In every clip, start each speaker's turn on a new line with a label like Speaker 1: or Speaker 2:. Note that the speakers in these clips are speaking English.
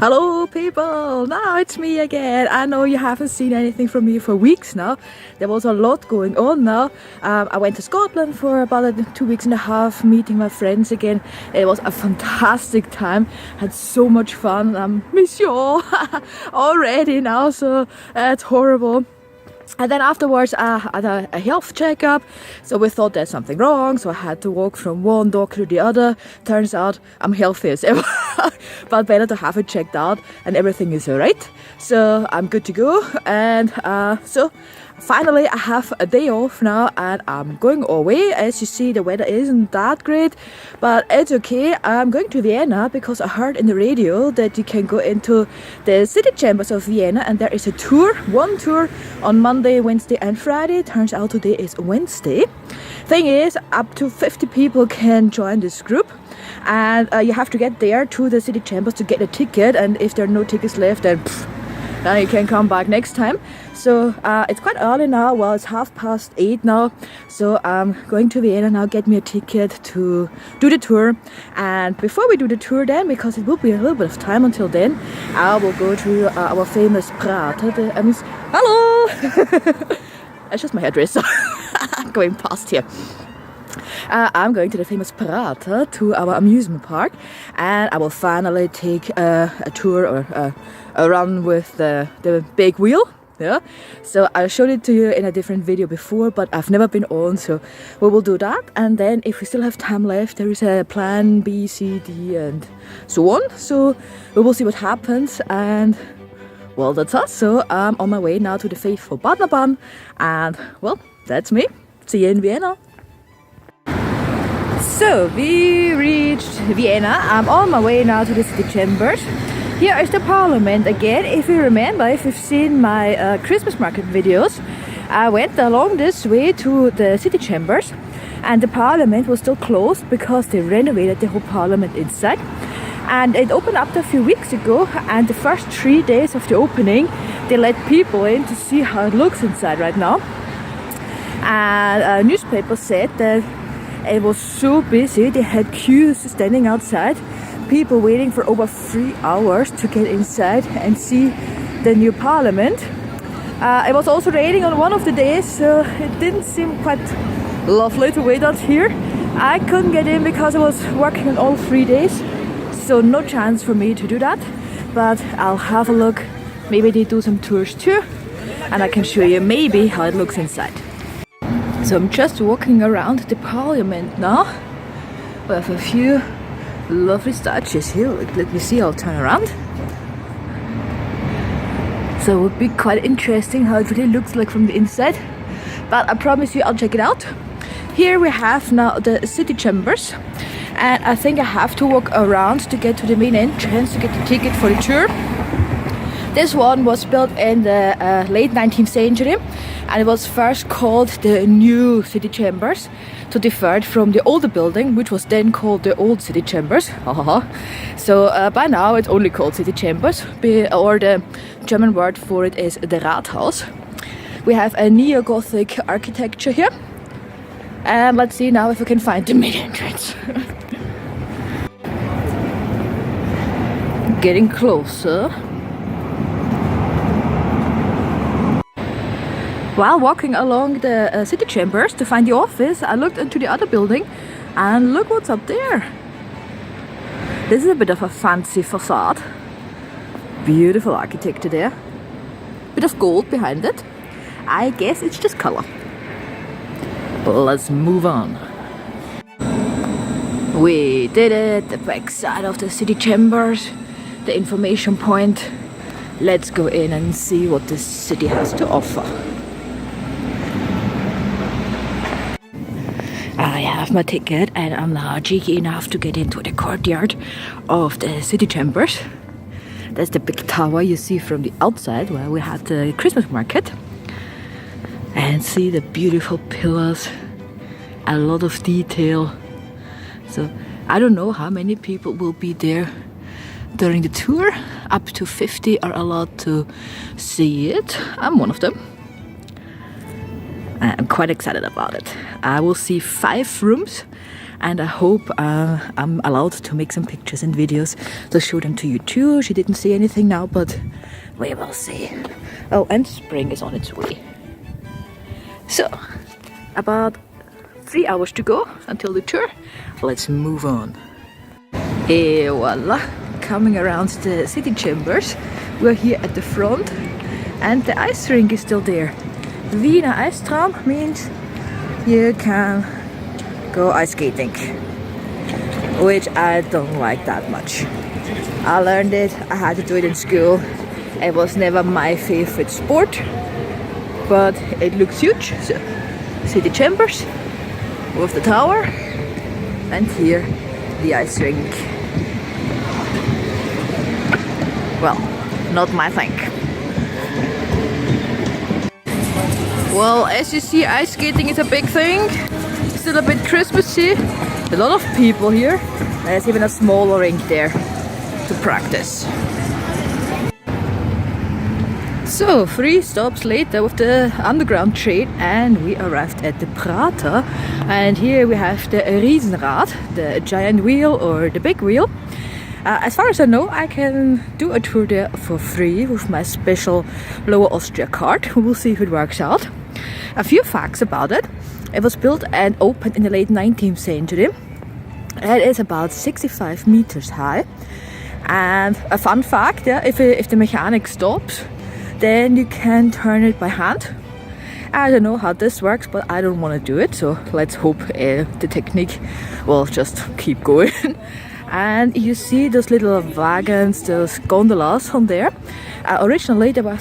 Speaker 1: Hello people, now it's me again. I know you haven't seen anything from me for weeks now. There was a lot going on now. I went to Scotland for about 2 weeks and a half, meeting my friends again. It was a fantastic time, had so much fun. Miss you all already now, so it's horrible. And then afterwards I had a health checkup, so we thought there's something wrong, so I had to walk from one doctor to the other. Turns out I'm healthy as ever, but better to have it checked out and everything is alright. So I'm good to go, and so finally I have a day off now and I'm going away. As you see, the weather isn't that great, but it's okay. I'm going to Vienna because I heard in the radio that you can go into the city chambers of Vienna, and there is a tour, one tour on Monday, Wednesday and Friday. Turns out today is Wednesday. Thing is, up to 50 people can join this group, and you have to get there to the city chambers to get a ticket, and if there are no tickets left, then you can come back next time. So it's quite early now. Well, it's 8:30 now, so I'm going to Vienna now, get me a ticket to do the tour. And before we do the tour then, because it will be a little bit of time until then, I will go to our famous Prater. Hello! That's just my hairdresser going past here. I'm going to the famous Prater, to our amusement park, and I will finally take a tour or a run with the big wheel. Yeah, so I showed it to you in a different video before, but I've never been on, so we will do that. And then if we still have time left, there is a plan B, C, D and so on, so we will see what happens. And well, that's us. So I'm on my way now to the faithful Partnerbahn, and well, that's me. See you in Vienna. So we reached Vienna. I'm on my way now to the city chambers. Here is the parliament again. If you remember, if you've seen my Christmas market videos, I went along this way to the city chambers, and the parliament was still closed because they renovated the whole parliament inside. And it opened up a few weeks ago, and the first 3 days of the opening they let people in to see how it looks inside right now. And a newspaper said that it was so busy, they had queues standing outside, people waiting for over 3 hours to get inside and see the new parliament. It was also raining on one of the days, so it didn't seem quite lovely to wait out here. I couldn't get in because I was working on all 3 days, so no chance for me to do that. But I'll have a look. Maybe they do some tours too, and I can show you maybe how it looks inside. So I'm just walking around the parliament now. We have a few lovely statues here. Let me see, I'll turn around. So it would be quite interesting how it really looks like from the inside, but I promise you I'll check it out. Here we have now the city chambers, and I think I have to walk around to get to the main entrance to get the ticket for the tour. This one was built in the late 19th century, and it was first called the new city chambers to differ it from the older building, which was then called the old city chambers. So by now it's only called city chambers, or the German word for it is the Rathaus. We have a neo-Gothic architecture here, and let's see now if we can find the main entrance. Getting closer. While walking along the city chambers to find the office, I looked into the other building, and look what's up there. This is a bit of a fancy facade. Beautiful architecture there. Bit of gold behind it. I guess it's just color. Let's move on. We did it. The back side of the city chambers, the information point. Let's go in and see what this city has to offer. I have my ticket, and I'm now cheeky enough to get into the courtyard of the city chambers. That's the big tower you see from the outside where we had the Christmas market. And see the beautiful pillars, a lot of detail. So I don't know how many people will be there during the tour. Up to 50 are allowed to see it. I'm one of them. I'm quite excited about it. I will see 5 rooms. and I hope I'm allowed to make some pictures and videos to show them to you too. She didn't say anything now, but we will see. Oh, and spring is on its way. So, about 3 hours to go until the tour. Let's move on. Et voila, coming around the city chambers. We're here at the front and the ice rink is still there. Vienna ice tram means you can go ice skating, which I don't like that much. I learned it, I had to do it in school. It was never my favorite sport, but it looks huge. So, city chambers with the tower, and here the ice rink. Well, not my thing. Well, as you see, ice skating is a big thing. Still a bit Christmassy. A lot of people here. There's even a smaller rink there to practice. So, 3 stops later with the underground train and we arrived at the Prater. And here we have the Riesenrad, the giant wheel or the big wheel. As far as I know, I can do a tour there for free with my special Lower Austria card. We will see if it works out. A few facts about it. It was built and opened in the late 19th century. It is about 65 meters high. And a fun fact, yeah, if the mechanic stops, then you can turn it by hand. I don't know how this works, but I don't want to do it. So let's hope the technique will just keep going. And you see those little wagons, those gondolas on there. Originally there were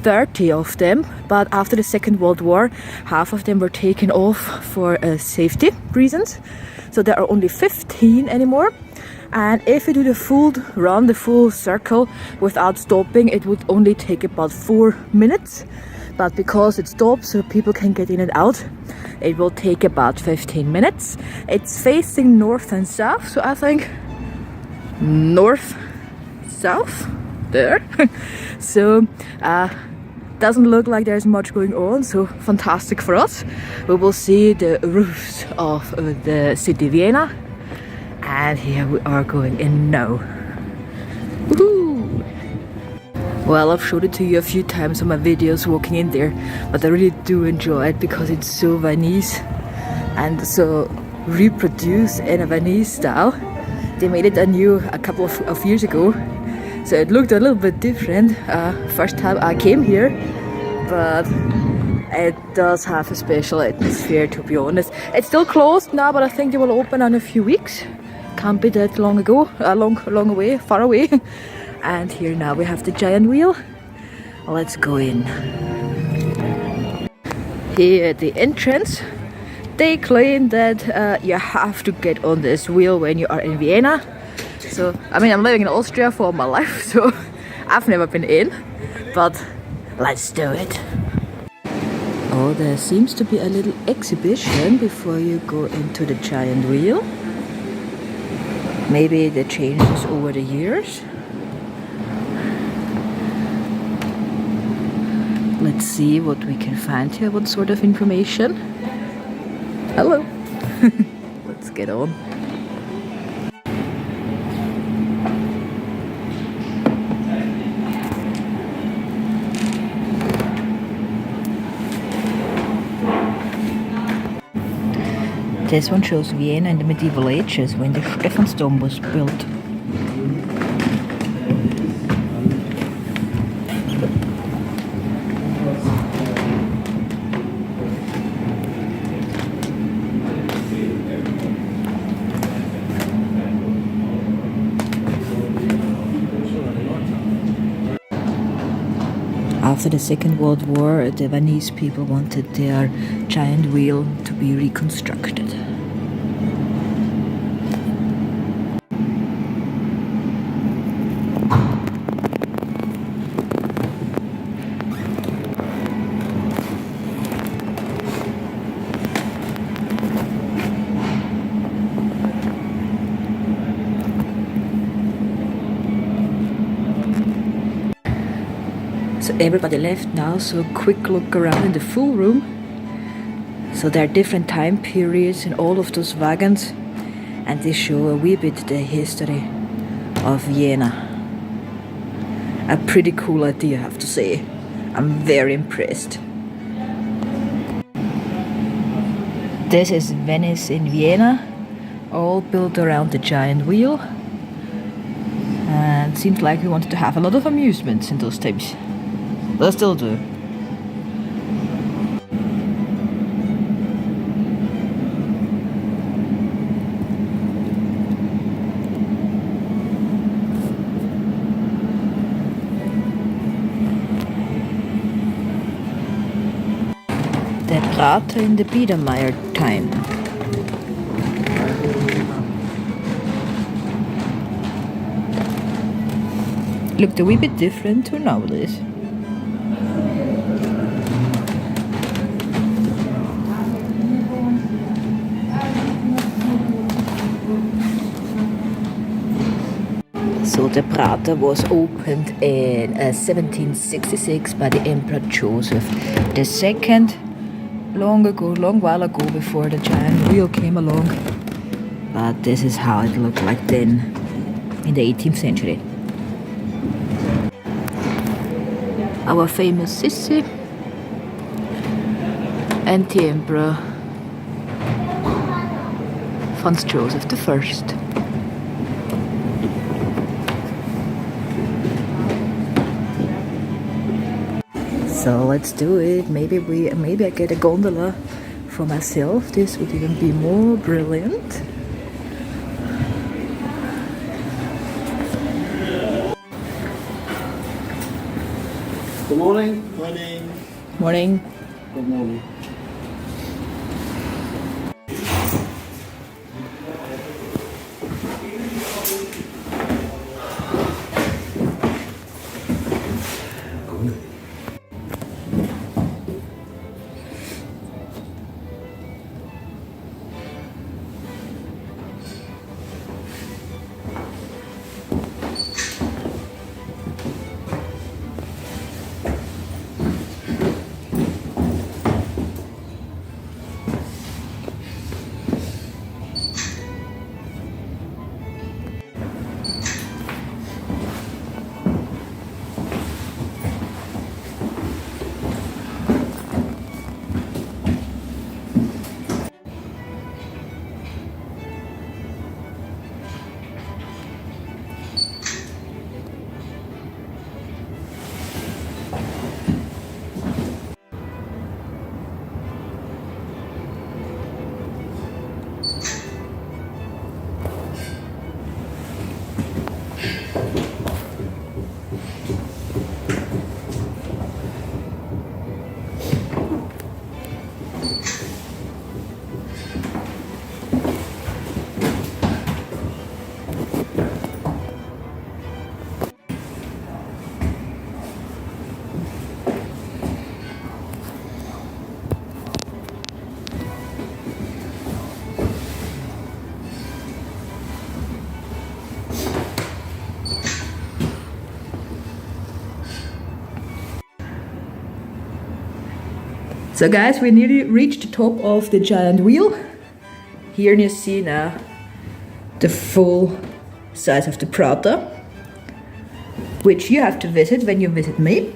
Speaker 1: 30 of them, but after the Second World War, half of them were taken off for safety reasons. So there are only 15 anymore. And if you do the full run, the full circle without stopping, it would only take about 4 minutes. But because it stops so people can get in and out, it will take about 15 minutes. It's facing north and south, so I think north, south, there. So doesn't look like there's much going on, so fantastic for us. We will see the roofs of the city Vienna. And here we are going in now. Woohoo! Well, I've showed it to you a few times on my videos walking in there, but I really do enjoy it because it's so Viennese and so reproduced in a Viennese style. They made it anew a couple of years ago, so it looked a little bit different first time I came here, but it does have a special atmosphere, to be honest. It's still closed now, but I think they will open in a few weeks. Can't be that long ago, long away, far away. And here now we have the giant wheel. Let's go in. Here at the entrance, they claim that you have to get on this wheel when you are in Vienna. So, I mean, I'm living in Austria for my life, so I've never been in, but let's do it. Oh, there seems to be a little exhibition before you go into the giant wheel. Maybe the changes over the years. Let's see what we can find here, what sort of information. Hello. Let's get on. This one shows Vienna in the medieval ages when the Stephansdom was built. After the Second World War, the Viennese people wanted their giant wheel to be reconstructed. So everybody left now, so quick look around in the full room. So there are different time periods in all of those wagons. and they show a wee bit the history of Vienna. A pretty cool idea, I have to say. I'm very impressed. This is Venice in Vienna, all built around the giant wheel. And it seems like we wanted to have a lot of amusements in those times. They still do. Der Prater in the Biedermeier time. Looked a wee bit different to nowadays. So the Prater was opened in 1766 by the Emperor Joseph II. Long while ago, before the giant wheel came along. But this is how it looked like then, in the 18th century. Our famous Sissi and the Emperor Franz Joseph I. So let's do it. Maybe I get a gondola for myself. This would even be more brilliant.
Speaker 2: Good morning. Morning.
Speaker 1: Morning.
Speaker 2: Good morning.
Speaker 1: So guys, we nearly reached the top of the giant wheel. Here you see now the full size of the Prater, which you have to visit when you visit me.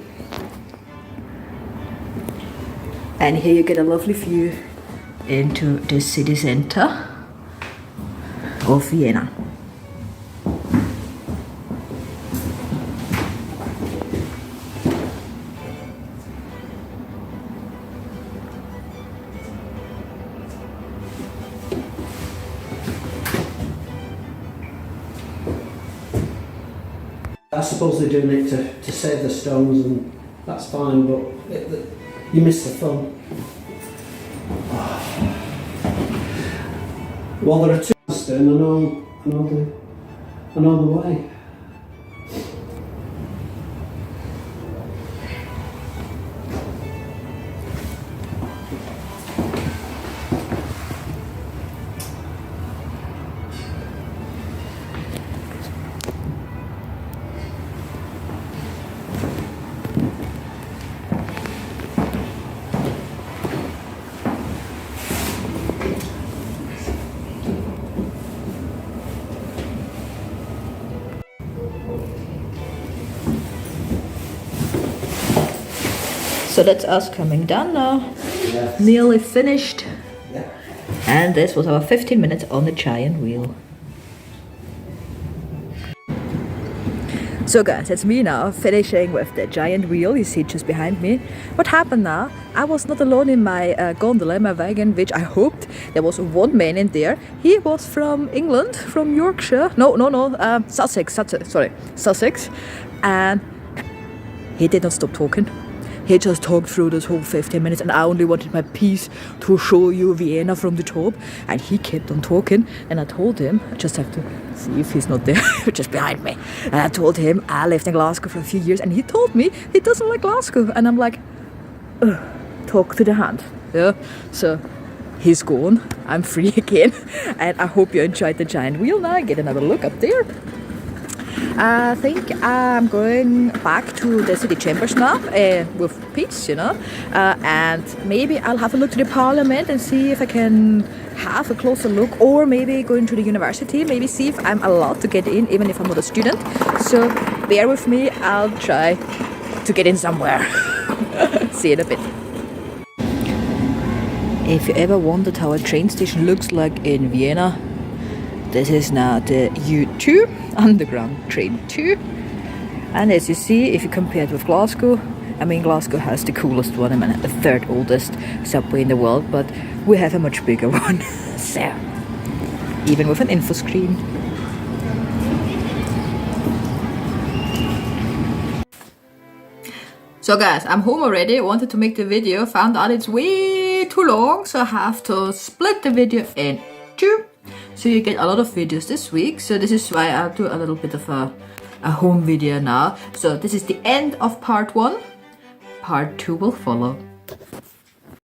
Speaker 1: And here you get a lovely view into the city center of Vienna.
Speaker 2: I suppose they're doing it to save the stones, and that's fine, but you miss the fun. Well, there are two stone. I know the way.
Speaker 1: So that's us coming down now.
Speaker 2: Yes.
Speaker 1: Nearly finished.
Speaker 2: Yeah.
Speaker 1: And this was our 15 minutes on the giant wheel. So guys, it's me now finishing with the giant wheel you see just behind me. What happened now? I was not alone in my gondola, my wagon, which I hoped. There was one man in there. He was from England, from Yorkshire. Sussex, Sussex. And he did not stop talking. He just talked through this whole 15 minutes and I only wanted my piece to show you Vienna from the top. And he kept on talking and I told him, I just have to see if he's not there, just behind me. And I told him I lived in Glasgow for a few years and he told me he doesn't like Glasgow. And I'm like, talk to the hand. Yeah, so he's gone. I'm free again. And I hope you enjoyed the giant wheel now. Get another look up there. I think I'm going back to the city chambers now with peace, you know, and maybe I'll have a look to the parliament and see if I can have a closer look, or maybe going to the university, maybe see if I'm allowed to get in even if I'm not a student. So bear with me, I'll try to get in somewhere. See you in a bit. If you ever wondered how a train station looks like in Vienna, this is now the U2, underground train 2. And as you see, if you compare it with Glasgow, I mean Glasgow has the coolest one, I mean the third oldest subway in the world, but we have a much bigger one. So, even with an info screen. So guys, I'm home already, wanted to make the video, found out it's way too long, so I have to split the video in two. So you get a lot of videos this week, so this is why I'll do a little bit of a home video now. So this is the end of part 1. Part 2 will follow.